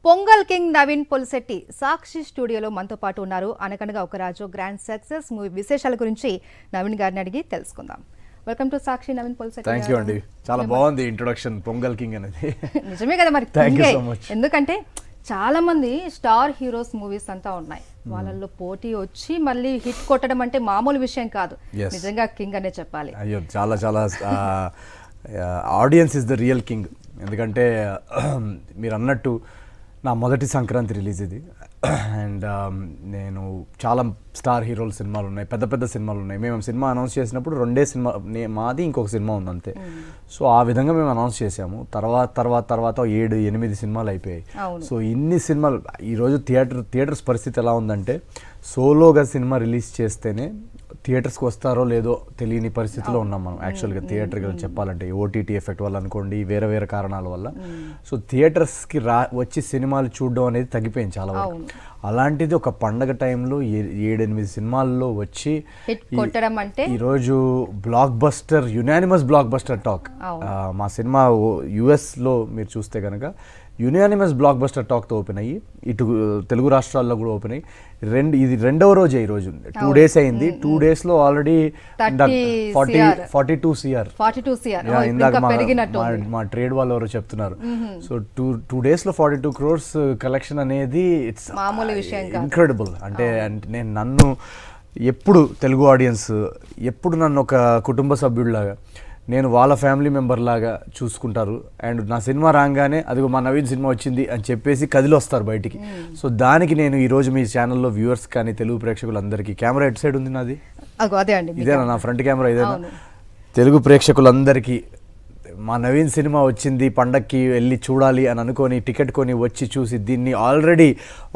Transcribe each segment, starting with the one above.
Pongal king Naveen Polishetty సాక్షి స్టూడియోలో మనతో పాటు ఉన్నారు. అనగనగా ఒక రాజు గ్రాండ్ సక్సెస్ మూవీ విశేషాల గురించి నవీన్ గారిని అడిగి తెలుసుకుందాం. Welcome to Sakshi Naveen Polishetty. Thank you అండి, చాలా బాగుంది ఇంట్రొడక్షన్ పొంగల్ కింగ్ అనేది. నిజమే కదా మరి, థ్యాంక్ యూ సో మచ్. ఎందుకంటే చాలా మంది స్టార్ హీరోస్ మూవీస్ అంతా ఉన్నాయి, వాళ్ళల్లో పోటీ వచ్చి మళ్ళీ హిట్ కొట్టడం అంటే మామూలు విషయం కాదు. నిజంగా కింగ్ అనే చెప్పాలి. అయ్యో చాలా చాలా audience is the real king. ఎందుకంటే మీరు అన్నట్టు నా మొదటి సంక్రాంతి రిలీజ్ ఇది. అండ్ నేను చాలా స్టార్ హీరోల సినిమాలు ఉన్నాయి, పెద్ద పెద్ద సినిమాలు ఉన్నాయి. మేము సినిమా అనౌన్స్ చేసినప్పుడు రెండే సినిమా, మాది ఇంకొక సినిమా ఉంది అంతే. సో ఆ విధంగా మేము అనౌన్స్ చేసాము. తర్వాత 7-8 సినిమాలు అయిపోయాయి. సో ఇన్ని సినిమాలు ఈరోజు థియేటర్స్ పరిస్థితి ఎలా ఉందంటే, సోలోగా సినిమా రిలీజ్ చేస్తేనే థియేటర్స్కి వస్తారో లేదో తెలియని పరిస్థితిలో ఉన్నాం మనం. యాక్చువల్గా థియేటర్కి చెప్పాలంటే ఓటీటీ ఎఫెక్ట్ వల్ల అనుకోండి, వేరే కారణాల వల్ల. సో థియేటర్స్కి వచ్చి సినిమాలు చూడడం అనేది తగ్గిపోయింది చాలా వరకు. అలాంటిది ఒక పండగ టైంలో 7-8 సినిమాల్లో వచ్చి ఈరోజు యునానిమస్ బ్లాక్ బస్టర్ టాక్. మా సినిమా యుఎస్లో మీరు చూస్తే కనుక యునానిమస్ బ్లాక్ బస్టర్ టాక్తో ఓపెన్ అయ్యి ఇటు తెలుగు రాష్ట్రాల్లో కూడా ఓపెన్ అయ్యి ఇది రెండవ రోజే. ఈరోజు 2 days అయింది. 2 daysలో ఆల్రెడీ 42 CR. ఇందాక మా ట్రేడ్ వాళ్ళు ఎవరో చెప్తున్నారు. సో 2 daysలో 42 crores కలెక్షన్ అనేది ఇట్స్ ఇన్క్రెడిబుల్. అంటే నన్ను ఎప్పుడు తెలుగు ఆడియన్స్ ఎప్పుడు నన్ను ఒక కుటుంబ సభ్యుడిలాగా, నేను వాళ్ళ ఫ్యామిలీ మెంబర్ లాగా చూసుకుంటారు. అండ్ నా సినిమా రాగానే అదిగో మా నవీన్ సినిమా వచ్చింది అని చెప్పేసి కదిలి వస్తారు బయటికి. సో దానికి నేను ఈరోజు మీ ఛానల్లో వ్యూవర్స్ కానీ తెలుగు ప్రేక్షకులందరికీ, కెమెరా ఎటు సైడ్ ఉంది నాది? ఇదేనా నా ఫ్రంట్ కెమెరా? ఇదేనా? తెలుగు ప్రేక్షకులందరికీ మా నవీన్ సినిమా వచ్చింది, పండక్కి వెళ్ళి చూడాలి అని అనుకొని టికెట్ కొని వచ్చి చూసి దీన్ని ఆల్రెడీ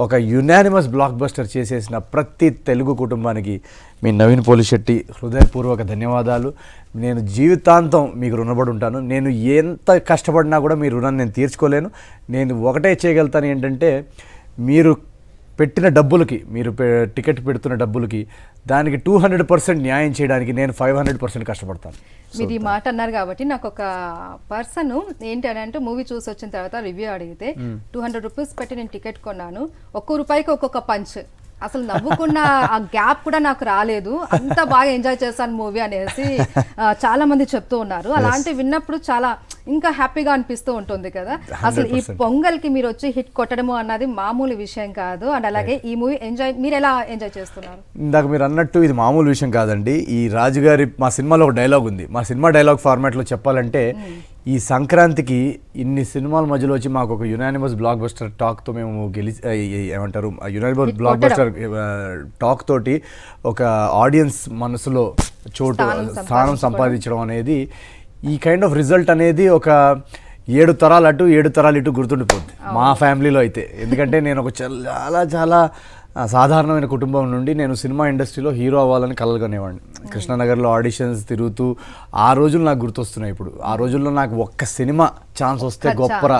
ఒక యునానిమస్ బ్లాక్ బస్టర్ చేసేసిన ప్రతి తెలుగు కుటుంబానికి మీ నవీన్ పొలిశెట్టి హృదయపూర్వక ధన్యవాదాలు. నేను జీవితాంతం మీకు రుణపడి ఉంటాను. నేను ఎంత కష్టపడినా కూడా మీ రుణాన్ని నేను తీర్చుకోలేను. నేను ఒకటే చేయగలుగుతాను ఏంటంటే, మీరు పెట్టిన డబ్బులకి, మీరు టికెట్ పెడుతున్న డబ్బులకి దానికి 200% న్యాయం చేయడానికి నేను 500% కష్టపడతాను. మీరు ఈ మాట అన్నారు కాబట్టి నాకు ఒక పర్సన్ ఏంటి అని అంటే, మూవీ చూసి వచ్చిన తర్వాత రివ్యూ అడిగితే 200 రూపీస్ పెట్టి నేను టికెట్ కొన్నాను, ఒక్కో రూపాయికి ఒక్కొక్క పంచ్, అసలు నవ్వుకున్న ఆ గ్యాప్ కూడా నాకు రాలేదు, అంత బాగా ఎంజాయ్ చేశాను మూవీ అనేసి చాలా మంది చెప్తూ ఉన్నారు. అలాంటివి విన్నప్పుడు చాలా ఇంకా హ్యాపీగా అనిపిస్తూ ఉంటుంది కదా. అసలు ఈ పొంగల్కి మీరు వచ్చి హిట్ కొట్టడము అన్నది మామూలు విషయం కాదు. అండ్ అలాగే ఈ మూవీ మీరు ఎలా ఎంజాయ్ చేస్తున్నారు? ఇందాక మీరు అన్నట్టు ఇది మామూలు విషయం కాదండి. ఈ రాజుగారి మా సినిమాలో ఒక డైలాగ్ ఉంది. మా సినిమా డైలాగ్ ఫార్మాట్లో చెప్పాలంటే, ఈ సంక్రాంతికి ఇన్ని సినిమాల మధ్యలో వచ్చి మాకు ఒక యునానిమస్ బ్లాక్ బస్టర్ టాక్తో మేము ఏమంటారు, యునానిమస్ బ్లాక్ బస్టర్ టాక్ తోటి ఒక ఆడియన్స్ మనసులో స్థానం సంపాదించడం అనేది, ఈ కైండ్ ఆఫ్ రిజల్ట్ అనేది ఒక 7 తరాలు అటు 7 తరాలు ఇటు గుర్తుండిపోద్ది మా ఫ్యామిలీలో అయితే. ఎందుకంటే నేను ఒక చాలా సాధారణమైన కుటుంబం నుండి నేను సినిమా ఇండస్ట్రీలో హీరో అవ్వాలని కలగనేవాడిని. కృష్ణానగర్లో ఆడిషన్స్ తిరుగుతూ ఆ రోజులు నాకు గుర్తొస్తున్నాయి. ఇప్పుడు ఆ రోజుల్లో నాకు ఒక్క సినిమా ఛాన్స్ వస్తే గొప్పరా,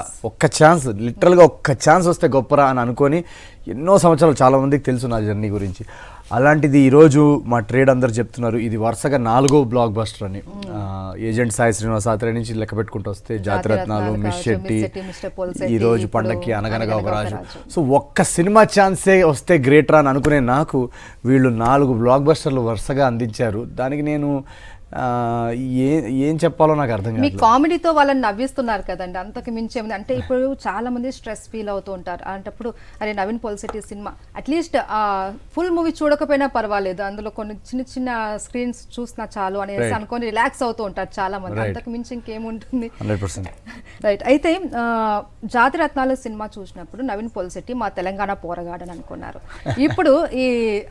లిటరల్గా ఒక్క ఛాన్స్ వస్తే గొప్పరా అని అనుకొని ఎన్నో సంవత్సరాలు చాలామందికి తెలుసు నా జర్నీ గురించి. అలాంటిది ఈరోజు మా ట్రేడ్ అందరు చెప్తున్నారు ఇది వరుసగా 4వ బ్లాక్ బస్టర్ అని. ఏజెంట్ సాయి శ్రీనివాస్ ఆత్రేయ నుంచి లెక్క పెట్టుకుంటూ వస్తే జాతిరత్నాలు, మిస్ శెట్టి, ఈరోజు పండక్కి అనగనగా ఒక రాజు. సో ఒక్క సినిమా ఛాన్సే వస్తే గ్రేటరా అని అనుకునే నాకు వీళ్ళు 4 బ్లాక్ బస్టర్లు వరుసగా అందించారు. దానికి నేను ఏం చెప్పాలో నాకు అర్థం కాదు. మీ కామెడీతో వాళ్ళని నవ్విస్తున్నారు కదండి, అంతకు మించి ఏముంది అంటే, ఇప్పుడు చాలా మంది స్ట్రెస్ ఫీల్ అవుతూ ఉంటారు. అలాంటప్పుడు అరే Naveen Polishetty cinema at least full movie చూడకపోయినా పర్వాలేదు, అందులో కొన్ని చిన్న స్క్రీన్స్ చూసినా చాలు అనేసి అనుకొని రిలాక్స్ అవుతూ ఉంటారు చాలా మంది. అంతకు మించి ఇంకేముంటుంది? 100% రైట్. అయితే జాతిరత్నాలు సినిమా చూసినప్పుడు నవీన్ పొలిశెట్టి మా తెలంగాణ పోరగాడని అనుకున్నారు. ఇప్పుడు ఈ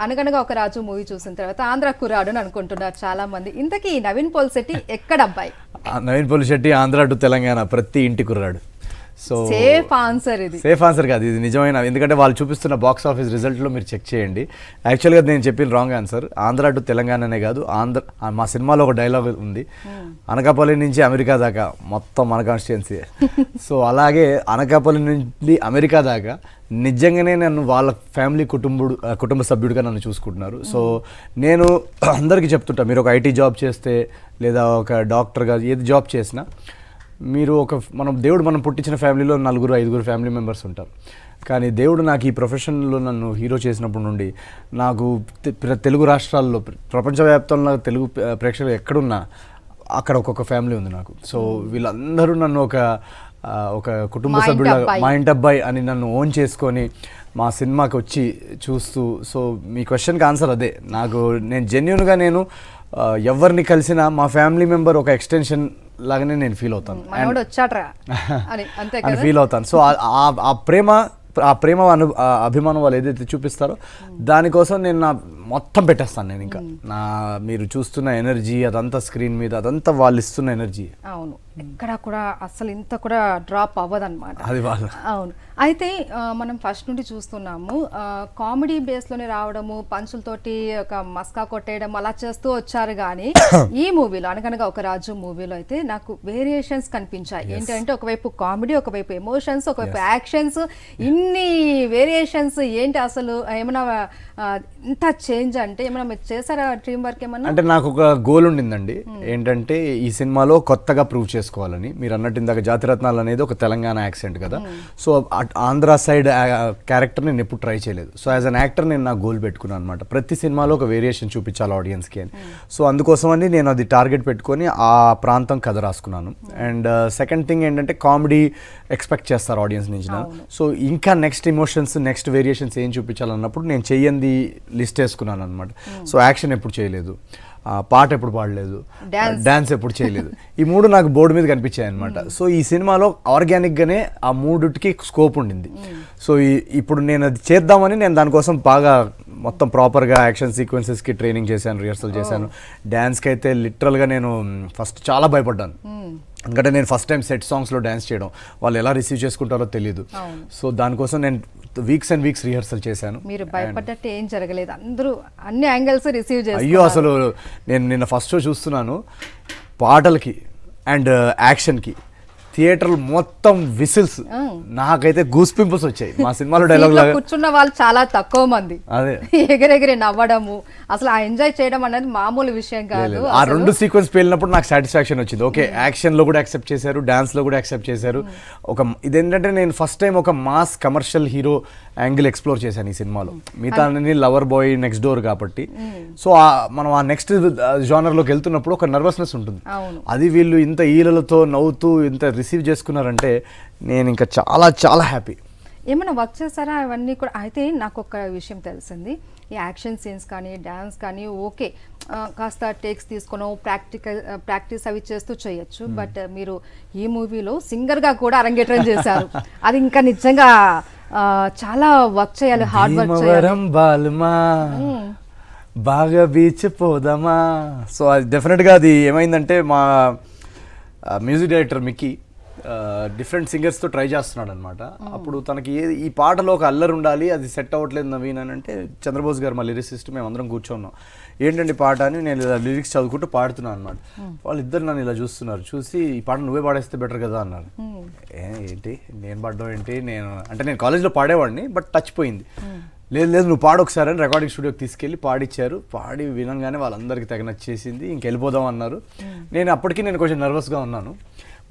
అనగనగా ఒక రాజు మూవీ చూసిన తర్వాత ఆంధ్ర కుర్రాడు అని అనుకుంటున్నారు చాలా మంది. ఇంతకీ నవీన్ పొలిశెట్టి ఎక్కడ అబ్బాయి? నవీన్ పొలిశెట్టి ఆంధ్ర టు తెలంగాణ ప్రతి ఇంటి కుర్రాడు. సో సేఫ్ ఆన్సర్ కాదు, ఇది నిజమైన. ఎందుకంటే వాళ్ళు చూపిస్తున్న బాక్స్ ఆఫీస్ రిజల్ట్లో మీరు చెక్ చేయండి. యాక్చువల్గా నేను చెప్పిన రాంగ్ ఆన్సర్. ఆంధ్ర టు తెలంగాణనే కాదు, మా సినిమాలో ఒక డైలాగ్ ఉంది, అనకాపల్లి నుంచి అమెరికా దాకా మొత్తం మన కాన్స్టిట్యున్సీ. సో అలాగే అనకాపల్లి నుండి అమెరికా దాకా నిజంగానే నన్ను వాళ్ళ ఫ్యామిలీ కుటుంబ సభ్యుడిగా నన్ను చూసుకుంటున్నారు. సో నేను అందరికీ చెప్తుంటా, మీరు ఒక ఐటీ జాబ్ చేస్తే లేదా ఒక డాక్టర్గా ఏది జాబ్ చేసినా మీరు మనం దేవుడు మనం పుట్టించిన ఫ్యామిలీలో 4-5 ఫ్యామిలీ మెంబర్స్ ఉంటారు. కానీ దేవుడు నాకు ఈ ప్రొఫెషన్లో నన్ను హీరో చేసినప్పటి నుండి నాకు తెలుగు రాష్ట్రాల్లో ప్రపంచవ్యాప్తంలో తెలుగు ప్రేక్షకులు ఎక్కడున్నా అక్కడ ఒక్కొక్క ఫ్యామిలీ ఉంది నాకు. సో వీళ్ళందరూ నన్ను ఒక కుటుంబ సభ్యుల మా ఇంటి అబ్బాయి అని నన్ను ఓన్ చేసుకొని మా సినిమాకి వచ్చి చూస్తూ. సో మీ క్వశ్చన్కి ఆన్సర్ అదే. నేను జెన్యున్గా ఎవరిని కలిసినా మా ఫ్యామిలీ మెంబర్ ఒక ఎక్స్టెన్షన్ లాగానే నేను ఫీల్ అవుతాను అని ఫీల్ అవుతాను. సో ఆ ప్రేమ అభిమానం వాళ్ళు ఏదైతే చూపిస్తారో దానికోసం నేను మొత్తం పెట్టేస్తాను. నేను ఇంకా మీరు చూస్తున్న ఎనర్జీ అదంతా స్క్రీన్ మీద అదంతా వాళ్ళు ఇస్తున్న ఎనర్జీ. అవును, ఎక్కడ కూడా అసలు ఇంత కూడా డ్రాప్ అవ్వదన్నమాట. అది వాళ్ళు. అవును. అయితే మనం ఫస్ట్ నుండి చూస్తున్నాము కామెడీ బేస్లోనే రావడము, పంచులతోటి ఒక మస్కా కొట్టేయడం అలా చేస్తూ వచ్చారు. కానీ ఈ మూవీలో అనగనగా ఒక రాజు మూవీలో అయితే నాకు వేరియేషన్స్ కనిపించాయి. ఏంటంటే ఒకవైపు కామెడీ, ఒకవైపు ఎమోషన్స్, ఒకవైపు యాక్షన్స్, ఇన్ని వేరియేషన్స్ ఏంటి అసలు? ఏమైనా ఇంత చేంజ్ అంటే ఏమైనా మీరు చేశారా టీమ్ వర్క్ ఏమన్నా? అంటే నాకు ఒక గోల్ ఉండిందండి. ఏంటంటే ఈ సినిమాలో కొత్తగా ప్రూవ్ చేసుకోవాలని. మీరు అన్నట్టు ఇందాక జాతిరత్నాలు అనేది ఒక తెలంగాణ యాక్సెంట్ కదా. సో ఆంధ్ర సైడ్ క్యారెక్టర్ నేను ఎప్పుడు ట్రై చేయలేదు. సో యాజ్ అన్ యాక్టర్ నేను నా గోల్ పెట్టుకున్నాను అనమాట. ప్రతి సినిమాలో ఒక వేరియేషన్ చూపించాలి ఆడియన్స్కి అని. సో అందుకోసమని నేను అది టార్గెట్ పెట్టుకొని ఆ ప్రాంతం కథ రాసుకున్నాను. అండ్ సెకండ్ థింగ్ ఏంటంటే కామెడీ ఎక్స్పెక్ట్ చేస్తారు ఆడియన్స్ నుంచి. సో ఇంకా నెక్స్ట్ ఇమోషన్స్, నెక్స్ట్ వేరియేషన్స్ ఏం చూపించాలన్నప్పుడు నేను చెయ్యంది లిస్ట్ వేసుకున్నాను అనమాట. సో యాక్షన్ ఎప్పుడు చేయలేదు, పాట ఎప్పుడు పాడలేదు, డాన్స్ ఎప్పుడు చేయలేదు. ఈ 3 నాకు బోర్డు మీద కనిపించాయి అనమాట. సో ఈ సినిమాలో ఆర్గానిక్గానే ఆ 3కి స్కోప్ ఉండింది. సో ఇప్పుడు నేను అది చేద్దామని నేను దానికోసం బాగా మొత్తం ప్రాపర్గా యాక్షన్ సీక్వెన్సెస్కి ట్రైనింగ్ చేశాను, రిహర్సల్ చేశాను. డ్యాన్స్కి అయితే లిటరల్గా నేను ఫస్ట్ చాలా భయపడ్డాను. ఎందుకంటే నేను ఫస్ట్ టైం సెట్ సాంగ్స్లో డ్యాన్స్ చేయడం, వాళ్ళు ఎలా రిసీవ్ చేసుకుంటారో తెలియదు. సో దానికోసం నేను వీక్స్ అండ్ వీక్స్ రిహర్సల్ చేశాను. మీరు భయపడ్డట్టు ఏం జరగలేదు, అందరూ అన్ని యాంగిల్స్ రిసీవ్ చేశారు. అయ్యో అసలు నేను నిన్న ఫస్ట్ షో చూస్తున్నాను, పాటలకి అండ్ యాక్షన్కి థియేటర్లు మొత్తం విసిల్స్. నాకైతే గూస్ పింపుల్స్ వచ్చాయి. మా సినిమాలో డైలాగ్ లాగా కూర్చున్న వాళ్ళు చాలా తక్కువ మంది అదే ఎగరెగిరి నవ్వడము, అసలు ఆ ఎంజాయ్ చేయడం అనేది మామూలు విషయం కాదు. ఆ 2 సీక్వెన్స్ పేలినప్పుడు నాకు సాటిస్ఫాక్షన్ వచ్చింది. ఓకే, యాక్షన్ లో కూడా యాక్సెప్ట్ చేశారు, డాన్స్ లో కూడా యాక్సెప్ట్ చేశారు. ఇదేంటంటే నేను ఫస్ట్ టైం ఒక mass commercial hero angle explore చేశాను ఈ సినిమాలో. మిగతా లవర్ బాయ్, నెక్స్ట్ డోర్ కాబట్టి. సో మనం ఆ నెక్స్ట్ జానర్లోకి వెళ్తున్నప్పుడు ఒక నర్వస్నెస్ ఉంటుంది. అది వీళ్ళు ఇంత ఈలలతో నవ్వుతూ ఇంత రిసీవ్ చేసుకున్నారంటే నేను ఇంకా చాలా చాలా హ్యాపీ. ఏమైనా వర్క్ చేస్తారా అవన్నీ కూడా? అయితే నాకు ఒక విషయం తెలిసింది, ఈ యాక్షన్ సీన్స్ కానీ డ్యాన్స్ కానీ ఓకే కాస్త టేక్స్ తీసుకుని ప్రాక్టీస్ అవి చేస్తూ చేయొచ్చు. బట్ మీరు ఈ మూవీలో సింగర్గా కూడా అరంగేట్రం చేశారు. అది ఇంకా నిజంగా చాలా వర్క్ చేయాలి, హార్డ్ వర్క్ చేయాలి. బాగా బీచ్ పోదామా. సో అది డెఫినెట్గా అది ఏమైందంటే మా మ్యూజిక్ డైరెక్టర్ మిక్కీ డిఫరెంట్ సింగర్స్తో ట్రై చేస్తున్నాడు అనమాట. అప్పుడు తనకి ఈ పాటలో ఒక అల్లరి ఉండాలి, అది సెట్ అవ్వట్లేదు నవీన్ అని అంటే చంద్రబోస్ గారు మా లిరిసిస్ట్ మేమందరం కూర్చున్నాం. ఏంటండి పాట అని నేను ఇలా లిరిక్స్ చదువుకుంటూ పాడుతున్నాను అనమాట. వాళ్ళిద్దరు నన్ను ఇలా చూస్తున్నారు, చూసి ఈ పాట నువ్వే పాడేస్తే బెటర్ కదా అన్నారు. ఏంటి నేను పాడడం ఏంటి, నేను కాలేజ్లో పాడేవాడిని బట్ టచ్ పోయింది. లేదు నువ్వు పాడు ఒకసారి అని రికార్డింగ్ స్టూడియోకి తీసుకెళ్ళి పాడిచ్చారు. పాడి వినగానే వాళ్ళందరికీ తెగ నచ్చేసింది, ఇంకెళ్ళిపోదాం అన్నారు. నేను కొంచెం నర్వస్గా ఉన్నాను.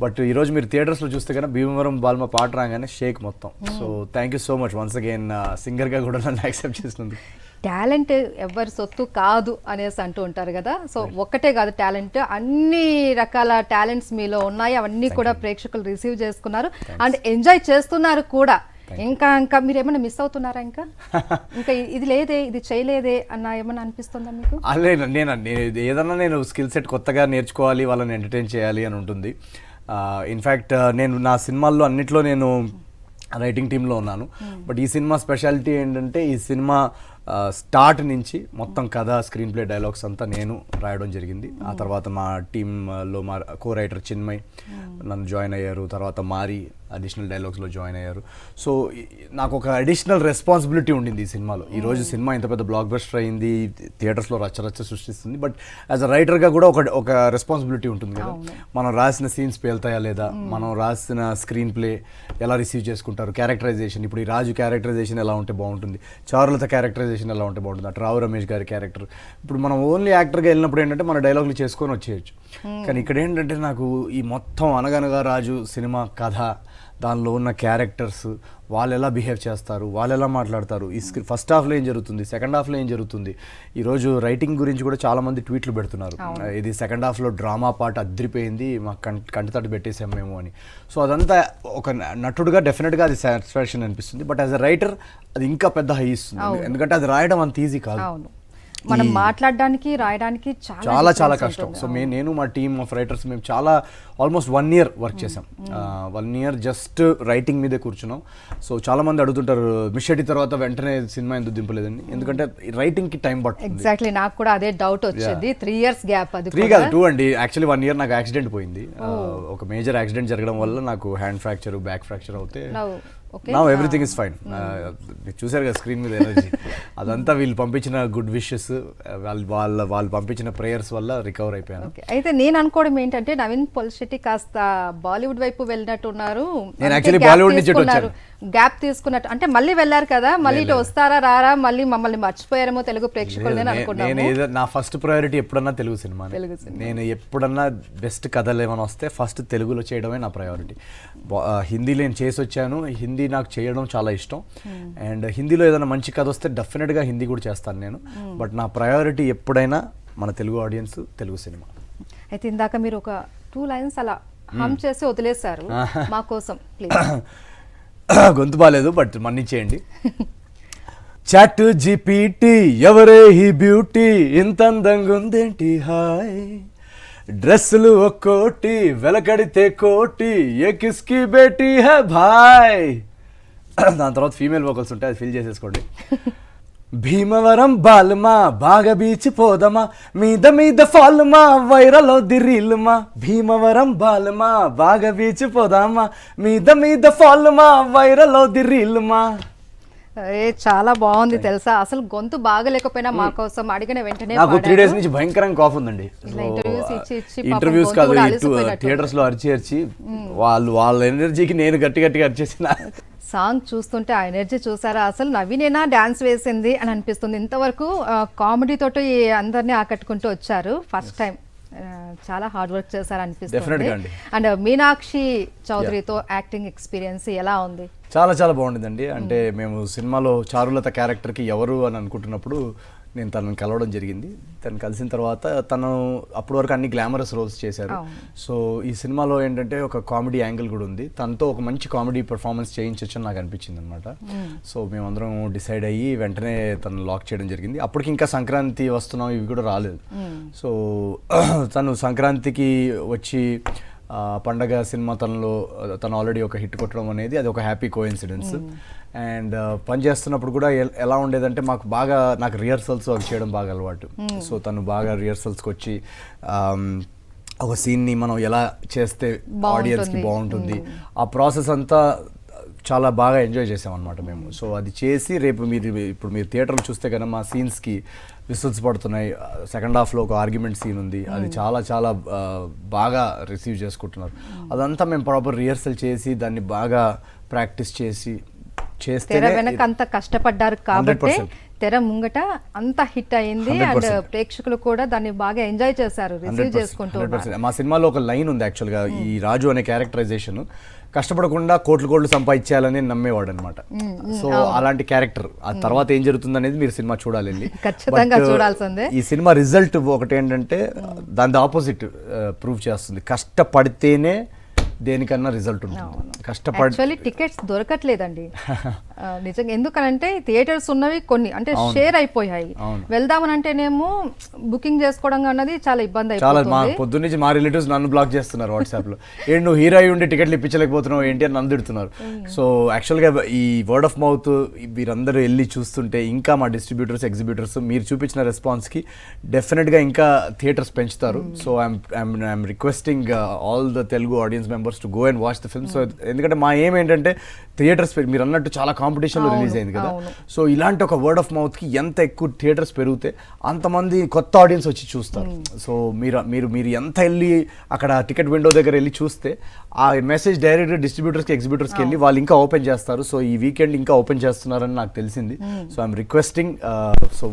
బట్ ఈరోజు మీరు థియేటర్స్లో చూస్తే కన్నా భీమవరం బాల్మ పాట రాగానే షేక్ మొత్తం. So thank you so much once again సింగర్గా కూడా నన్ను యాక్సెప్ట్ చేసినందుకు. టాలెంట్ ఎవరి సొత్తు కాదు అనేసి అంటూ ఉంటారు కదా. సో ఒక్కటే కాదు టాలెంట్, అన్ని రకాల టాలెంట్స్ మీలో ఉన్నాయి. అవన్నీ కూడా ప్రేక్షకులు రిసీవ్ చేసుకున్నారు అండ్ ఎంజాయ్ చేస్తున్నారు కూడా. ఇంకా మీరు ఏమైనా మిస్ అవుతున్నారా? ఇంకా ఇది లేదే, ఇది చేయలేదే అన్న ఏమన్నా అనిపిస్తుందా మీకు? అదే ఏదన్నా నేను స్కిల్ సెట్ కొత్తగా నేర్చుకోవాలి, వాళ్ళని ఎంటర్టైన్ చేయాలి అని ఉంటుంది. ఇన్ఫ్యాక్ట్ నేను నా సినిమాల్లో అన్నిట్లో నేను రైటింగ్ టీంలో ఉన్నాను. బట్ ఈ సినిమా స్పెషాలిటీ ఏంటంటే ఈ సినిమా స్టార్ట్ నుంచి మొత్తం కథ, స్క్రీన్ ప్లే, డైలాగ్స్ అంతా నేను రాయడం జరిగింది. ఆ తర్వాత మా టీంలో మా కో రైటర్ చిన్మయ్ నన్ను జాయిన్ అయ్యారు. తర్వాత మారి అడిషనల్ డైలాగ్స్లో జాయిన్ అయ్యారు. సో నాకు ఒక అడిషనల్ రెస్పాన్సిబిలిటీ ఉండింది ఈ సినిమాలో. ఈరోజు సినిమా ఇంత పెద్ద బ్లాక్ బస్టర్ అయింది, థియేటర్స్లో రచ్చరచ్చ సృష్టిస్తుంది. బట్ యాజ్ అ రైటర్గా కూడా ఒక రెస్పాన్సిబిలిటీ ఉంటుంది కదా. మనం రాసిన సీన్స్ పేలుతాయా లేదా, మనం రాసిన స్క్రీన్ ప్లే ఎలా రిసీవ్ చేసుకుంటారు, క్యారెక్టరైజేషన్, ఇప్పుడు ఈ రాజు క్యారెక్టరైజేషన్ ఎలా ఉంటే బాగుంటుంది, చారులత క్యారెక్టరైజేషన్ క్యారెక్టరైజేషన్ ఎలా ఉంటే బాగుంటుంది. అటు రావు రమేష్ గారి క్యారెక్టర్, ఇప్పుడు మనం ఓన్లీ యాక్టర్గా వెళ్ళినప్పుడు ఏంటంటే మన డైలాగులు చేసుకొని వచ్చేయచ్చు. కానీ ఇక్కడ ఏంటంటే నాకు ఈ మొత్తం అనగనగా రాజు సినిమా కథ, దానిలో ఉన్న క్యారెక్టర్స్, వాళ్ళు ఎలా బిహేవ్ చేస్తారు, వాళ్ళు ఎలా మాట్లాడతారు, ఈ ఫస్ట్ హాఫ్లో ఏం జరుగుతుంది, సెకండ్ హాఫ్లో ఏం జరుగుతుంది. ఈరోజు రైటింగ్ గురించి కూడా చాలామంది ట్వీట్లు పెడుతున్నారు, ఇది సెకండ్ హాఫ్లో డ్రామా పార్ట్ అద్రిపోయింది, మాకు కంటితట్టు పెట్టేసాం మేము అని. సో అదంతా ఒక నటుడుగా డెఫినెట్గా అది సాటిస్ఫాక్షన్ అనిపిస్తుంది. బట్ యాజ్ అ రైటర్ అది ఇంకా పెద్ద హై ఇస్తుంది, ఎందుకంటే అది రాయడం అంత ఈజీ కాదు. మనం మాట్లాడడానికి రాయడానికి చాలా చాలా కష్టం. సో నేను మా టీమ్ ఆఫ్ రైటర్స్ మేము చాలా ఆల్మోస్ట్ 1 year వర్క్ చేసాం. 1 year జస్ట్ రైటింగ్ మీదే కూర్చున్నాం. సో చాలా మంది అడుగుతుంటారు మిషెట్టి తర్వాత వెంటనే సినిమా ఎందుకు దింపలేదని, ఎందుకంటే రైటింగ్ కి టైం పడుతుంది. ఎగ్జాక్ట్లీ, నాకు కూడా అదే డౌట్ వచ్చేది. 3 years గ్యాప్. అది 3 కాదు 2 అండి. యాక్చువల్లీ 1 year నాకు యాక్సిడెంట్ పోయింది. ఒక మేజర్ యాక్సిడెంట్ జరగడం వల్ల నాకు హ్యాండ్ ఫ్రాక్చర్, బ్యాక్ ఫ్రాక్చర్ అవుతే నౌ ఎవ్రీథింగ్ ఇస్ ఫైన్. చూసారు కదా స్క్రీన్ మీద ఎనర్జీ, అదంతా వీళ్ళు పంపించిన గుడ్ విషెస్, వాళ్ళు పంపించిన ప్రేయర్స్ వల్ల రికవర్ అయిపోయాను. అయితే నేను అనుకోవడం ఏంటంటే నవీన్ పొలిశెట్టి కాస్త బాలీవుడ్ వైపు వెళ్ళినట్టున్నారు. నేను యాక్చువల్లీ బాలీవుడ్ నుంచి వచ్చాను, గ్యాప్ తీసుకున్నట్టు. అంటే మళ్ళీ వెళ్ళారు కదా, మళ్ళీ ఇటు వస్తారా రారా, మళ్ళీ మమ్మల్ని మర్చిపోయారేమో తెలుగు ప్రేక్షకులు అనుకున్నాను. నా ఫస్ట్ ప్రయారిటీ ఎప్పుడన్నా తెలుగు సినిమా. నేను ఎప్పుడన్నా బెస్ట్ కథలు ఏమైనా వస్తే ఫస్ట్ తెలుగులో చేయడమే నా ప్రయారిటీ. హిందీలో నేను చేసి వచ్చాను, హిందీ నాకు చేయడం చాలా ఇష్టం. అండ్ హిందీలో ఏదైనా మంచి కథ వస్తే డెఫినెట్గా హిందీ కూడా చేస్తాను నేను. బట్ నా ప్రయారిటీ ఎప్పుడైనా మన తెలుగు ఆడియన్స్, తెలుగు సినిమా. అయితే ఇందాక మీరు ఒక 2 lines అలా హమ్ చేసి వదిలేశారు మా కోసం, ప్లీజ్. గొంతు బాగాలేదు బట్ మన్నించేయండి. చాట్ జీపీటీ ఎవరే ఈ బ్యూటీ, ఇంత అందంగా ఉందేంటి హాయ్, డ్రెస్సులు ఒక్కోటి వెలకడితే కోటి, ఏ కిస్కి బేటీ హై భాయ్. దాని తర్వాత ఫీమేల్ వోకల్స్ ఉంటాయి, అది ఫిల్ చేసేసుకోండి. భీమవరం బాల్మా బాగా బీచ్ పోదమా, మీద మీద ఫాల్మా వైరల్ అవుద్ది రీల్మా, భీమవరం బాల్మా బాగా బీచ్ పోదామా, మీద మీద ఫాల్మా వైరల్ అవుద్ది రీల్మా. చాలా బాగుంది తెలుసా. అసలు గొంతు బాగలేకపోయినా మా కోసం అడిగిన వెంటనే. నాకు 3 days నుంచి భయంకరంగా కాఫ్ ఉందండి. ఇంటర్వ్యూస్ కాదు, థియేటర్స్ లో అరిచి వాళ్ళ ఎనర్జీకి నేను గట్టిగా అరిచేసిన. సాంగ్ చూస్తుంటే ఆ ఎనర్జీ చూసారా, అసలు నవీనేనా డాన్స్ వేసింది అని అనిపిస్తుంది. ఇంతవరకు కామెడీ తోటి అందరినీ ఆకట్టుకుంటూ వచ్చారు. ఫస్ట్ టైం చాలా హార్డ్ వర్క్ చేశారు అనిపిస్తుంది. అండ్ మీనాక్షి చౌదరితో యాక్టింగ్ ఎక్స్పీరియన్స్ ఎలా ఉంది? చాలా చాలా బాగుంటుందండి. అంటే మేము సినిమాలో చారులత క్యారెక్టర్కి ఎవరు అని అనుకుంటున్నప్పుడు నేను తనని కలవడం జరిగింది. తను కలిసిన తర్వాత తను అప్పటి వరకు అన్ని గ్లామరస్ రోల్స్ చేశారు. సో ఈ సినిమాలో ఏంటంటే ఒక కామెడీ యాంగిల్ కూడా ఉంది. తనతో ఒక మంచి కామెడీ పెర్ఫార్మెన్స్ చేయించవచ్చు అని నాకు అనిపించింది అనమాట. సో మేమందరం డిసైడ్ అయ్యి వెంటనే తను లాక్ చేయడం జరిగింది. అప్పటికి ఇంకా సంక్రాంతి వస్తున్నాం, ఇవి కూడా రాలేదు. సో తను సంక్రాంతికి వచ్చి పండగ సినిమా తను ఆల్రెడీ ఒక హిట్ కొట్టడం అనేది అది ఒక హ్యాపీ కోఇన్సిడెన్స్. అండ్ పని చేస్తున్నప్పుడు కూడా ఎలా ఉండేదంటే నాకు రిహర్సల్స్ అవి చేయడం బాగా అలవాటు. సో తను బాగా రిహర్సల్స్కి వచ్చి ఒక సీన్ని మనం ఎలా చేస్తే ఆడియన్స్కి బాగుంటుంది, ఆ ప్రాసెస్ అంతా చాలా బాగా ఎంజాయ్ చేసామన్నమాట మేము. సో అది చేసి రేపు ఇప్పుడు మీరు థియేటర్లో చూస్తే కనుక మా సీన్స్కి విసిల్స్ పడుతున్నాయి. సెకండ్ హాఫ్లో ఒక ఆర్గ్యుమెంట్ సీన్ ఉంది, అది చాలా చాలా బాగా రిసీవ్ చేసుకుంటున్నారు. అదంతా మేము ప్రాపర్ రిహర్సల్ చేసి దాన్ని బాగా ప్రాక్టీస్ చేసి చేస్తే వెనక అంత కష్టపడ్డారు కాబట్టి తెర ముంగట అంత హిట్ అయింది. అండ్ ప్రేక్షకులు కూడా దాన్ని బాగా ఎంజాయ్ చేశారు, రిసీవ్ చేసుకుంటూ. మా సినిమాలో ఒక లైన్ ఉంది యాక్చువల్గా, ఈ రాజు అనే క్యారెక్టరైజేషన్ కష్టపడకుండా కోట్లు సంపాదించాలని నమ్మేవాడు అనమాట. సో అలాంటి క్యారెక్టర్ ఆ తర్వాత ఏం జరుగుతుంది అనేది మీరు సినిమా చూడాలి. ఖచ్చితంగా చూడాల్సిందే. ఈ సినిమా రిజల్ట్ ఒకటి ఏంటంటే దాని ఆపోజిట్ ప్రూవ్ చేస్తుంది. కష్టపడితేనే దేనికన్నా రిజల్ట్ ఉంటుంది. కష్టపడి టికెట్స్ దొరకట్లేదండి నిజంగా. ఎందుకనంటే థియేటర్స్ ఉన్నవి కొన్ని అంటే షేర్ అయిపోయాయి. వెళ్దామని అంటేనేమో బుకింగ్ చేసుకోవడం అన్నది చాలా ఇబ్బంది అయిపోతుంది. పొద్దున్న నుంచి మా రిలేటివ్స్ నన్ను బ్లాక్ చేస్తున్నారు వాట్సాప్ లో, ఏంటి నువ్వు హీరో అయి ఉండి టికెట్లు ఇప్పించలేకపోతున్నావు ఏంటి అని నన్ను తిడుతున్నారు. సో యాక్చువల్గా ఈ వర్డ్ ఆఫ్ మౌత్ మీరందరూ వెళ్ళి చూస్తుంటే ఇంకా మా డిస్ట్రిబ్యూటర్స్, ఎగ్జిబ్యూటర్స్ మీరు చూపించిన రెస్పాన్స్కి డెఫినెట్గా ఇంకా థియేటర్స్ పెంచుతారు. So I'm requesting all the Telugu audience members to go and watch the film. So ఎందుకంటే మా ఏం ఏంటంటే థియేటర్స్ మీరు అన్నట్టు చాలా కాంపిటీషన్లో రిలీజ్ అయింది కదా. సో ఇలాంటి ఒక వర్డ్ ఆఫ్ మౌత్కి ఎంత ఎక్కువ థియేటర్స్ పెరిగితే అంతమంది కొత్త ఆడియన్స్ వచ్చి చూస్తారు. సో మీరు ఎంత వెళ్ళి అక్కడ టికెట్ విండో దగ్గర వెళ్ళి చూస్తే ఆ మెసేజ్ డైరెక్ట్గా డిస్ట్రిబ్యూటర్స్కి ఎగ్జిబ్యూటర్స్కి వెళ్ళి వాళ్ళు ఇంకా ఓపెన్ చేస్తారు. సో ఈ వీకెండ్ ఇంకా ఓపెన్ చేస్తున్నారని నాకు తెలిసింది. So I'm requesting so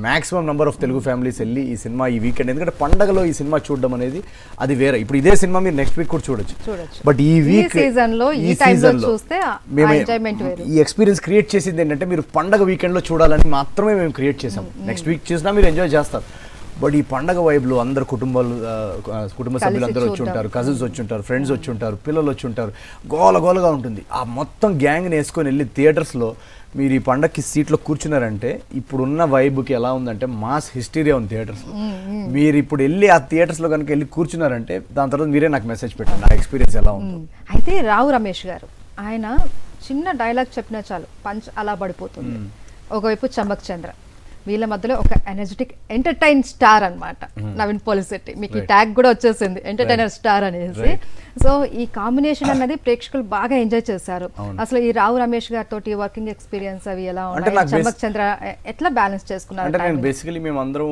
maximum number of Telugu families వెళ్ళి ఈ సినిమా ఈ వీకెండ్, ఎందుకంటే పండగలో ఈ సినిమా చూడడం అనేది అది వేరే. ఇప్పుడు ఇదే సినిమా మీరు నెక్స్ట్ వీక్ కూడా చూడొచ్చు. బట్ ఈ వీక్ ఈ ఎక్స్పీరియన్స్ క్రియేట్ చేసింది ఏంటంటే మీరు పండగ వీకెండ్ లో చూడాలని మాత్రమే మేము క్రియేట్ చేసాం. నెక్స్ట్ వీక్ చూసినా మీరు ఎంజాయ్ చేస్తారు. బట్ ఈ పండగ వైబ్లో అందరు కుటుంబ సభ్యులు అందరూ వచ్చి ఉంటారు, కజిన్స్ వచ్చి ఉంటారు, ఫ్రెండ్స్ వచ్చి ఉంటారు, పిల్లలు వచ్చి ఉంటారు, గోలగా ఉంటుంది. ఆ మొత్తం గ్యాంగ్ని వేసుకొని వెళ్ళి థియేటర్స్లో మీరు ఈ పండగకి సీట్లో కూర్చున్నారంటే ఇప్పుడున్న వైబ్కి ఎలా ఉందంటే మాస్ హిస్టీరియా ఉంది థియేటర్స్. మీరు ఇప్పుడు వెళ్ళి ఆ థియేటర్స్లో కనుక వెళ్ళి కూర్చున్నారంటే దాని తర్వాత మీరే నాకు మెసేజ్ పెట్టండి ఆ ఎక్స్పీరియన్స్ ఎలా ఉంది. అయితే రావు రమేష్ గారు ఆయన చిన్న డైలాగ్ చెప్పినా చాలు పంచ్ అలా పడిపోతుంది. ఒకవైపు చంబక్ చంద్ర, వీళ్ళ మధ్యలో ఒక ఎనర్జెటిక్ ఎంటర్టైన్ స్టార్ అన్నమాట నవీన్ పోలిశెట్టి. మీకు ఈ ట్యాగ్ కూడా వచ్చేసింది ఎంటర్టైనర్ స్టార్ అనేసి. సో ఈ కాంబినేషన్ అన్నది ప్రేక్షకులు బాగా ఎంజాయ్ చేశారు. అసలు ఈ రావు రమేష్ గారితో వర్కింగ్ ఎక్స్పీరియన్స్ అవి ఎలా ఉన్నాయి, చంబక్ చంద్ర ఎట్లా బ్యాలెన్స్ చేసుకున్నారు? అంటే నేను బేసికలీ మేమందరం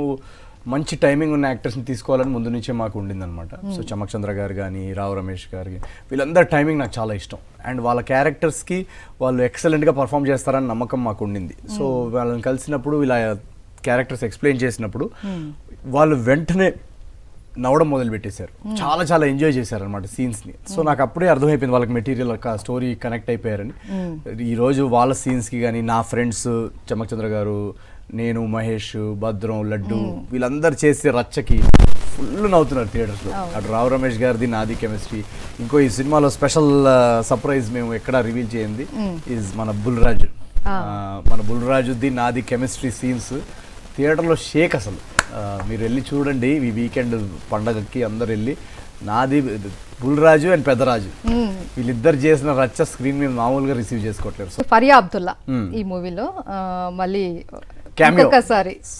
మంచి టైమింగ్ ఉన్న యాక్టర్స్ని తీసుకోవాలని ముందు నుంచే మాకు ఉండిందనమాట. సో చమక్ చంద్ర గారు కానీ రావు రమేష్ గారికి వీళ్ళందరి టైమింగ్ నాకు చాలా ఇష్టం. అండ్ వాళ్ళ క్యారెక్టర్స్కి వాళ్ళు ఎక్సలెంట్గా పర్ఫామ్ చేస్తారని నమ్మకం మాకు ఉండింది. సో వాళ్ళని కలిసినప్పుడు ఇలా క్యారెక్టర్స్ ఎక్స్ప్లెయిన్ చేసినప్పుడు వాళ్ళు వెంటనే నవ్వడం మొదలు పెట్టేశారు. చాలా ఎంజాయ్ చేశారు అనమాట సీన్స్ని. సో నాకు అప్పుడే అర్థమైపోయింది వాళ్ళకి మెటీరియల్ స్టోరీ కనెక్ట్ అయిపోయారని. ఈరోజు వాళ్ళ సీన్స్కి కానీ నా ఫ్రెండ్స్ చమక్ చంద్ర గారు, నేను, మహేష్, భద్రం, లడ్డు వీళ్ళందరూ చేసే రచ్చకి ఫుల్ నవ్వుతున్నారు థియేటర్స్లో. అటు రావు రమేష్ గారిది నాది కెమిస్ట్రీ. ఇంకో ఈ సినిమాలో స్పెషల్ సర్ప్రైజ్ మేము ఎక్కడా రివీల్ చేయండి ఈజ్ మన బుల్రాజుది నాది కెమిస్ట్రీ సీన్స్ థియేటర్లో షేక్ అసలు. మీరు వెళ్ళి చూడండి ఈ వీకెండ్ పండగకి అందరు వెళ్ళి. నాది బుల్రాజు అండ్ పెద్దరాజు వీళ్ళిద్దరు చేసిన రచ్చ స్క్రీన్ మీద మామూలుగా రిసీవ్ చేసుకోవట్లేదు. సో ఫరియా అబ్దుల్లా ఈ మూవీలో మళ్ళీ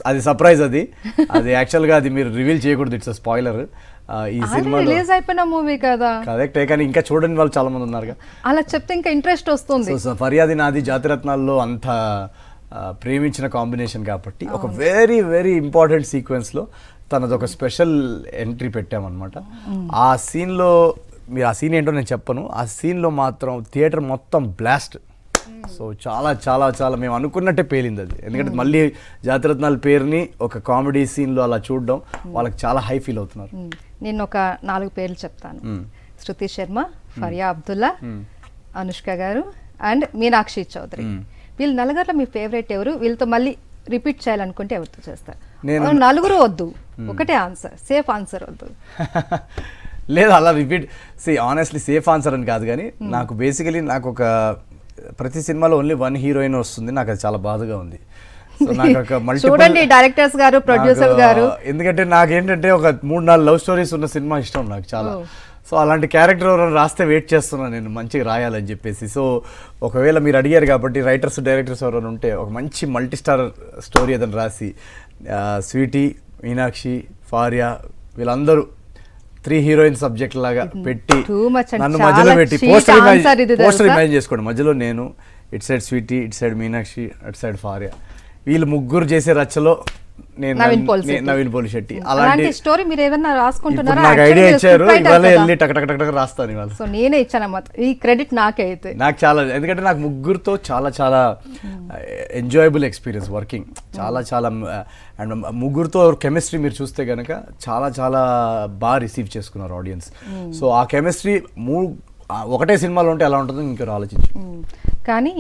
అది సర్ప్రైజ్. అది యాక్చువల్ గా అది మీరు రివీల్ చేయకూడదు, ఇట్స్ స్పాయిలర్. ఈ సినిమా రిలీజ్ అయిపోయిన మూవీ కదా, కరెక్టే, కానీ ఇంకా చూడని వాళ్ళు చాలా మంది ఉన్నారు. అలా చెప్తే ఇంకా ఇంట్రెస్ట్ వస్తుంది. సో ఫర్యాది నాది జాతిరత్నాల్లో అంత ప్రేమించిన కాంబినేషన్ కాబట్టి ఒక వెరీ ఇంపార్టెంట్ సీక్వెన్స్లో తనది ఒక స్పెషల్ ఎంట్రీ పెట్టామన్నమాట. ఆ సీన్లో మీరు ఆ సీన్ ఏంటో నేను చెప్పను, ఆ సీన్లో మాత్రం థియేటర్ మొత్తం బ్లాస్ట్. సో చాలా మేము అనుకున్నట్టే పేలింది అది. ఎందుకంటే మళ్ళీ జాతిరత్నాల పేరుని ఒక కామెడీ సీన్లో అలా చూడడం వాళ్ళకి చాలా హై ఫీల్ అవుతున్నారు. నేను ఒక 4 పేర్లు చెప్తాను. శృతి శర్మ, ఫరియా అబ్దుల్లా, అనుష్క గారు అండ్ మీనాక్షి చౌదరి. వీళ్ళు నలుగురిలో మీ ఫేవరెట్ ఎవరు? వీళ్ళతో మళ్ళీ రిపీట్ చేయాలనుకుంటే ఎవరితో చేస్తారు? నలుగురు వద్దు, ఒకటే ఆన్సర్, సేఫ్ ఆన్సర్ వద్దు. లేదు అలా రిపీట్ ఆనెస్ట్లీ సేఫ్ ఆన్సర్ అని కాదు, కానీ నాకు బేసికలీ నాకు ఒక ప్రతి సినిమాలో ఓన్లీ 1 హీరోయిన్ వస్తుంది, నాకు అది చాలా బాధగా ఉంది. చూడండి డైరెక్టర్స్ గారు, ప్రొడ్యూసర్ గారు, ఎందుకంటే నాకేంటంటే ఒక 3-4 లవ్ స్టోరీస్ ఉన్న సినిమా ఇష్టం నాకు చాలా. సో అలాంటి క్యారెక్టర్ ఎవరైనా రాస్తే వెయిట్ చేస్తున్నాను నేను మంచిగా రాయాలని చెప్పేసి. సో ఒకవేళ మీరు అడిగారు కాబట్టి రైటర్స్ డైరెక్టర్స్ ఎవరైనా ఉంటే ఒక మంచి మల్టీ స్టార్ స్టోరీ ఏదైనా రాసి స్వీటీ, మీనాక్షి, ఫారియా వీళ్ళందరూ 3 హీరోయిన్ సబ్జెక్ట్ లాగా పెట్టి నన్ను మధ్యలో పెట్టి పోస్టర్ ఇమాజిన్ చేసుకోండి. మధ్యలో నేను, ఇట్ సైడ్ స్వీటీ, ఇట్ సైడ్ మీనాక్షి, అట్ సైడ్ ఫారియా, వీళ్ళు ముగ్గురు చేసే రచ్చలో నేను నవీన్ పోలిశెట్టి. అలాంటి స్టోరీ మీరు ఏదైనా రాసుకుంటున్నారా? నాకు ఐడియా ఇచ్చారు, ఇవాళ వెళ్ళి టక్ రాస్తాను ఇవాళ. సో నేనే ఇచ్చాను అన్నమాట, ఈ క్రెడిట్ నాకే. అయితే నాకు చాలా, ఎందుకంటే నాకు ముగ్గురుతో చాలా ఎంజాయబుల్ ఎక్స్పీరియన్స్ వర్కింగ్, చాలా అండ్ ముగ్గురుతో కెమిస్ట్రీ మీరు చూస్తే కనుక చాలా బాగా రిసీవ్ చేసుకున్నారు ఆడియన్స్. సో ఆ కెమిస్ట్రీ ఒకటే సినిమాలో ఉంటే ఎలా ఉంటుందో ఇంకెవరు ఆలోచించు. కానీ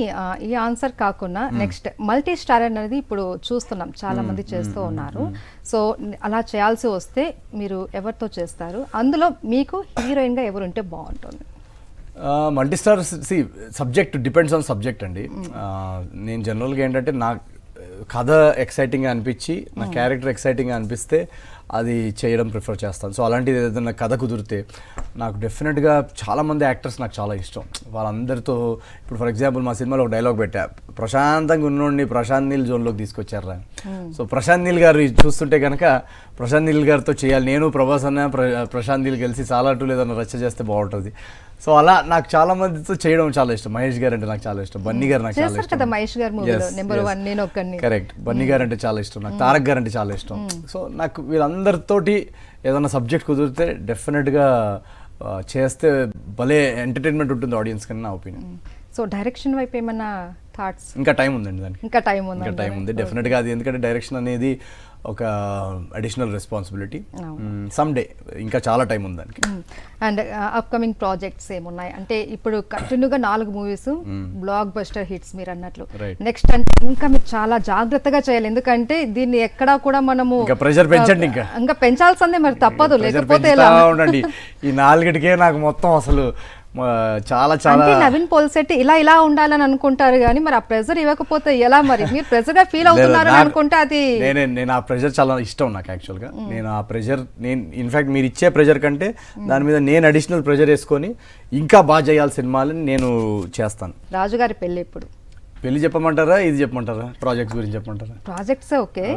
ఈ ఆన్సర్ కాకుండా నెక్స్ట్ మల్టీ స్టార్ అనేది ఇప్పుడు చూస్తున్నాం, చాలా మంది చేస్తూ ఉన్నారు. సో అలా చేయాల్సి వస్తే మీరు ఎవరితో చేస్తారు? అందులో మీకు హీరోయిన్గా ఎవరు ఉంటే బాగుంటుంది? Multi star subject depends on subject అండి. నేను జనరల్గా ఏంటంటే నా కథ ఎక్సైటింగ్గా అనిపించి నా క్యారెక్టర్ ఎక్సైటింగ్గా అనిపిస్తే అది చేయడం ప్రిఫర్ చేస్తాను. సో అలాంటిది ఏదైనా కథ కుదిరితే నాకు డెఫినెట్గా చాలామంది యాక్టర్స్ నాకు చాలా ఇష్టం. వాళ్ళందరితో ఇప్పుడు ఫర్ ఎగ్జాంపుల్ మా సినిమాలో ఒక డైలాగ్ పెట్టా, ప్రశాంతంగా ఉన్నోడిని ప్రశాంత్ నీల్ జోన్లోకి తీసుకొచ్చారా. సో ప్రశాంత్ నీల్ గారు చూస్తుంటే కనుక ప్రశాంత్ నీల్ గారితో చేయాలి, నేను ప్రభాస్ అన్న ప్రశాంత్ నీల్ కలిసి చాలా టూ లేదన్నా రచ్చ చేస్తే బాగుంటుంది. సో అలా నాకు చాలా మందితో చేయడం చాలా ఇష్టం. మహేష్ గారు అంటే నాకు చాలా ఇష్టం, బన్నీ గారు నాకు చాలా ఇష్టం. మహేష్ గారు మూవీలో నెంబర్ 1 నేను ఒక్కడిని. కరెక్ట్, బన్నీ గారు అంటే చాలా ఇష్టం నాకు, తారక్ గారు అంటే చాలా ఇష్టం. సో నాకు వీళ్ళందరితోటి ఏదైనా సబ్జెక్ట్ కుదిరితే డెఫినెట్గా చేస్తే భలే ఎంటర్టైన్మెంట్ ఉంటుంది ఆడియన్స్ కన్నా నా ఒపీనియన్. సో డైరెక్షన్ వైపు ఏమన్నా థాట్స్? ఇంకా టైం ఉందండి దానికి, ఇంకా టైం ఉంది డెఫినెట్గా. అది ఎందుకంటే డైరెక్షన్ అనేది ఒక అడిషనల్ రెస్పాన్సిబిలిటీ. సమ్ డే, ఇంకా చాలా టైం ఉంది దానికి. అండ్ అప్కమింగ్ ప్రాజెక్ట్స్ ఏమున్నాయి అంటే ఇప్పుడు కంటిన్యూగా 4 మూవీస్ బ్లాక్ బస్టర్ హిట్స్ మీరు అన్నట్లు, నెక్స్ట్ అంటే ఇంకా మీరు చాలా జాగ్రత్తగా చేయాలి, ఎందుకంటే దీన్ని ఎక్కడా కూడా మనము ప్రెషర్ పెంచండి, ఇంకా పెంచాల్సిందే మరి తప్పదు, లేకపోతే ఎలా ఉండండి. ఈ 4కే నాకు మొత్తం అసలు చాలా చాలా నవీన్ పోల్శెట్టి ఇలా ఉండాలని అనుకుంటారు కానీ మరి ఆ ప్రెజర్ ఇవ్వకపోతే ఎలా? మరి మీరు ప్రెజర్ గా ఫీల్ అవుతున్నారు అనుకుంటే అది నేను ఆ ప్రెజర్ చాలా ఇష్టం నాకు యాక్చువల్గా. నేను ఆ ప్రెజర్ ఇన్ఫాక్ట్ మీరు ఇచ్చే ప్రెజర్ కంటే దాని మీద నేను అడిషనల్ ప్రెజర్ వేసుకొని ఇంకా బాగా చేయాలి సినిమాలని నేను చేస్తాను. రాజుగారి పెళ్లి ఎప్పుడు? పెళ్లి చెప్పమంటారా, ఇది చెప్పమంటారా, ప్రాజెక్ట్స్ గురించి చెప్పమంటారా? Projects okay.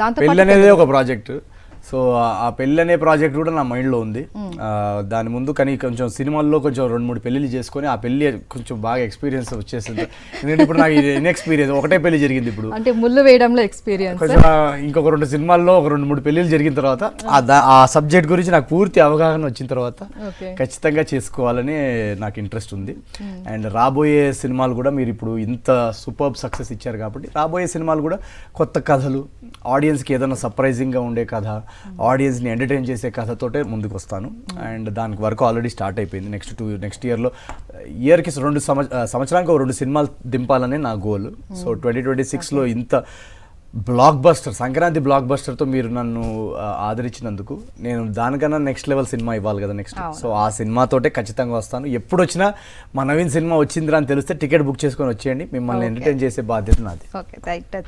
దాంతో పెళ్లి అనేది ఒక ప్రాజెక్ట్. సో ఆ పెళ్ళి అనే ప్రాజెక్ట్ కూడా నా మైండ్లో ఉంది. దాని ముందు కానీ కొంచెం సినిమాల్లో కొంచెం 2-3 పెళ్ళిళ్ళు చేసుకొని ఆ పెళ్ళి కొంచెం బాగా ఎక్స్పీరియన్స్ వచ్చేసింది. ఎందుకంటే ఇప్పుడు నాకు ఇన్ఎక్స్పీరియన్స్, ఒకటే పెళ్లి జరిగింది ఇప్పుడు, అంటే ముళ్ళు వేయడంలో ఎక్స్పీరియన్స్. కొంచెం ఇంకొక 2 సినిమాల్లో ఒక 2-3 పెళ్ళిళ్ళు జరిగిన తర్వాత ఆ సబ్జెక్ట్ గురించి నాకు పూర్తి అవగాహన వచ్చిన తర్వాత ఖచ్చితంగా చేసుకోవాలని నాకు ఇంట్రెస్ట్ ఉంది. అండ్ రాబోయే సినిమాలు కూడా మీరు ఇప్పుడు ఇంత సూపర్బ్ సక్సెస్ ఇచ్చారు కాబట్టి రాబోయే సినిమాలు కూడా కొత్త కథలు, ఆడియన్స్కి ఏదైనా సర్ప్రైజింగ్గా ఉండే కథ, ఆడియన్స్ని ఎంటర్టైన్ చేసే కథతోటే ముందుకు వస్తాను. అండ్ దానికి వరకు ఆల్రెడీ స్టార్ట్ అయిపోయింది. నెక్స్ట్ ఇయర్లో ఇయర్కి 2 సంవత్సరానికి 2 సినిమాలు దింపాలనే నా గోల్. సో 2026లో ఇంత బ్లాక్ బస్టర్, సంక్రాంతి బ్లాక్ బస్టర్తో మీరు నన్ను ఆదరించినందుకు నేను దానికన్నా నెక్స్ట్ లెవెల్ సినిమా ఇవ్వాలి కదా నెక్స్ట్. సో ఆ సినిమాతోటే ఖచ్చితంగా వస్తాను. ఎప్పుడు వచ్చినా మా నవీన్ సినిమా వచ్చిందిరా అని తెలిస్తే టికెట్ బుక్ చేసుకొని వచ్చేయండి, మిమ్మల్ని ఎంటర్టైన్ చేసే బాధ్యత నాది. Okay,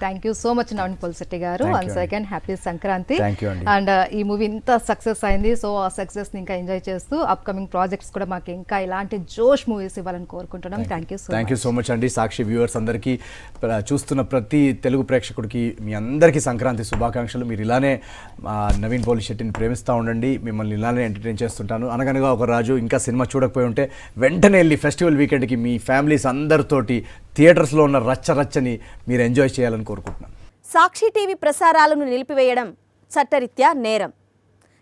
thank you so much Naveen Polishetty గారు. Once again happy Sankranti. Thank you అండి. అండ్ ఈ మూవీ ఇంత సక్సెస్ అయింది, సో ఆ సక్సెస్ని ఇంకా ఎంజాయ్ చేస్తూ అప్కమింగ్ ప్రాజెక్ట్స్ కూడా మాకు ఇంకా ఇలాంటి జోష్ మూవీస్ ఇవ్వాలని కోరుకుంటున్నాం. థ్యాంక్ యూ సో మచ్ అండి. సాక్షి వ్యూవర్స్ అందరికీ, చూస్తున్న ప్రతి తెలుగు ప్రేక్షకుడికి మీ అందరికీ సంక్రాంతి శుభాకాంక్షలు. మీరు ఇలానే నవీన్ పోల్శెట్టిని ప్రేమిస్తూ ఉండండి, మిమ్మల్ని ఇలానే ఎంటర్టైన్ చేస్తుంటాను. అనగనగా ఒక రాజు ఇంకా సినిమా చూడకపోయి ఉంటే వెంటనే వెళ్ళి ఫెస్టివల్ వీకెండ్కి మీ ఫ్యామిలీస్ అందరితోటి థియేటర్స్లో ఉన్న రచ్చని మీరు ఎంజాయ్ చేయాలని కోరుకుంటున్నాను. సాక్షి టీవీ ప్రసారాలను నిలిపివేయడం చట్టరీత్యా నేరం.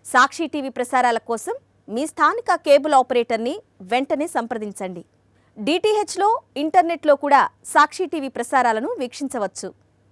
సాక్షి టీవీ ప్రసారాల కోసం మీ స్థానిక కేబుల్ ఆపరేటర్ని వెంటనే సంప్రదించండి. DTHలో, ఇంటర్నెట్లో కూడా సాక్షి టీవీ ప్రసారాలను వీక్షించవచ్చు.